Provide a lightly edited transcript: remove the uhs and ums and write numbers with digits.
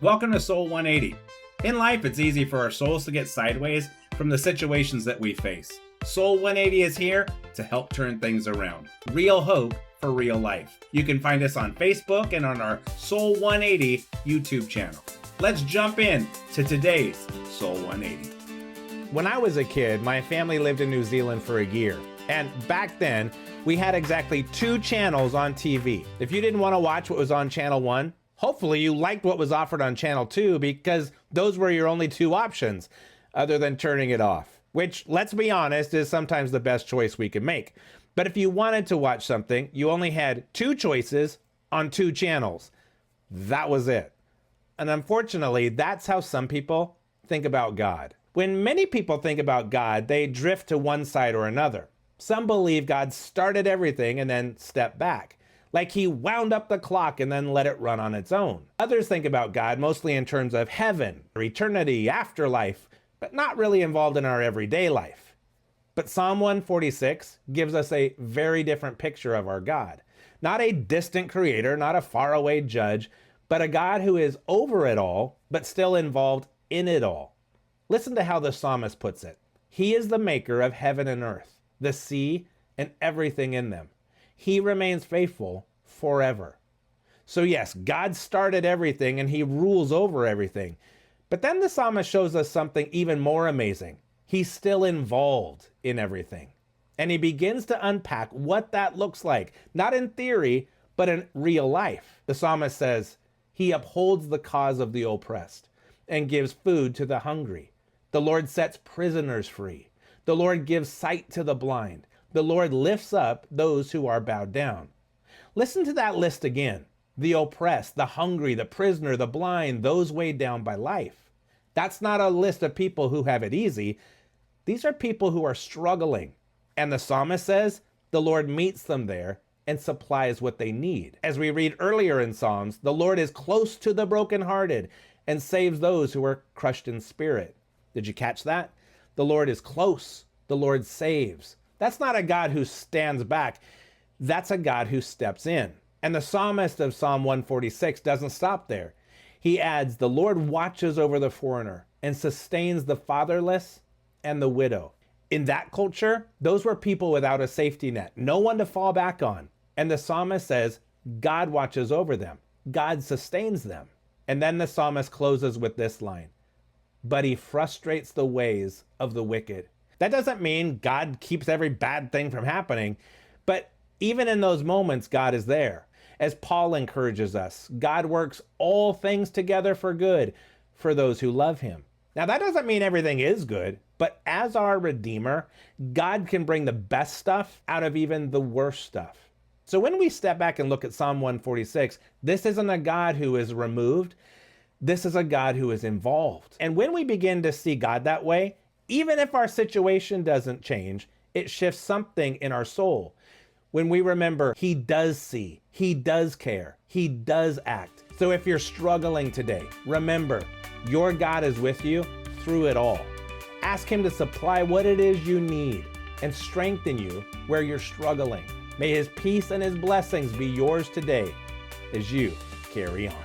Welcome to Soul 180. In life, it's easy for our souls to get sideways from the situations that we face. Soul 180 is here to help turn things around. Real hope for real life. You can find us on Facebook and on our Soul 180 YouTube channel. Let's jump in to today's Soul 180. When I was a kid, my family lived in New Zealand for a year. And back then, we had exactly 2 channels on TV. If you didn't want to watch what was on Channel 1, hopefully you liked what was offered on Channel 2 because those were your only 2 options other than turning it off, which, let's be honest, is sometimes the best choice we can make. But if you wanted to watch something, you only had 2 choices on 2 channels. That was it. And unfortunately, that's how some people think about God. When many people think about God, they drift to one side or another. Some believe God started everything and then stepped back, like he wound up the clock and then let it run on its own. Others think about God mostly in terms of heaven, or eternity, afterlife, but not really involved in our everyday life. But Psalm 146 gives us a very different picture of our God. Not a distant creator, not a faraway judge, but a God who is over it all, but still involved in it all. Listen to how the psalmist puts it. He is the maker of heaven and earth, the sea, and everything in them. He remains faithful forever. So yes, God started everything and he rules over everything. But then the psalmist shows us something even more amazing. He's still involved in everything. And he begins to unpack what that looks like, not in theory, but in real life. The psalmist says, he upholds the cause of the oppressed and gives food to the hungry. The Lord sets prisoners free. The Lord gives sight to the blind. The Lord lifts up those who are bowed down. Listen to that list again. The oppressed, the hungry, the prisoner, the blind, those weighed down by life. That's not a list of people who have it easy. These are people who are struggling. And the psalmist says the Lord meets them there and supplies what they need. As we read earlier in Psalms, the Lord is close to the brokenhearted and saves those who are crushed in spirit. Did you catch that? The Lord is close. The Lord saves. That's not a God who stands back. That's a God who steps in. And the psalmist of Psalm 146 doesn't stop there. He adds, the Lord watches over the foreigner and sustains the fatherless and the widow. In that culture, those were people without a safety net, no one to fall back on. And the psalmist says, God watches over them. God sustains them. And then the psalmist closes with this line, but he frustrates the ways of the wicked. That doesn't mean God keeps every bad thing from happening, but even in those moments, God is there. As Paul encourages us, God works all things together for good for those who love him. Now, that doesn't mean everything is good, but as our Redeemer, God can bring the best stuff out of even the worst stuff. So when we step back and look at Psalm 146, this isn't a God who is removed. This is a God who is involved. And when we begin to see God that way, even if our situation doesn't change, it shifts something in our soul. When we remember he does see, he does care, he does act. So if you're struggling today, remember your God is with you through it all. Ask him to supply what it is you need and strengthen you where you're struggling. May his peace and his blessings be yours today as you carry on.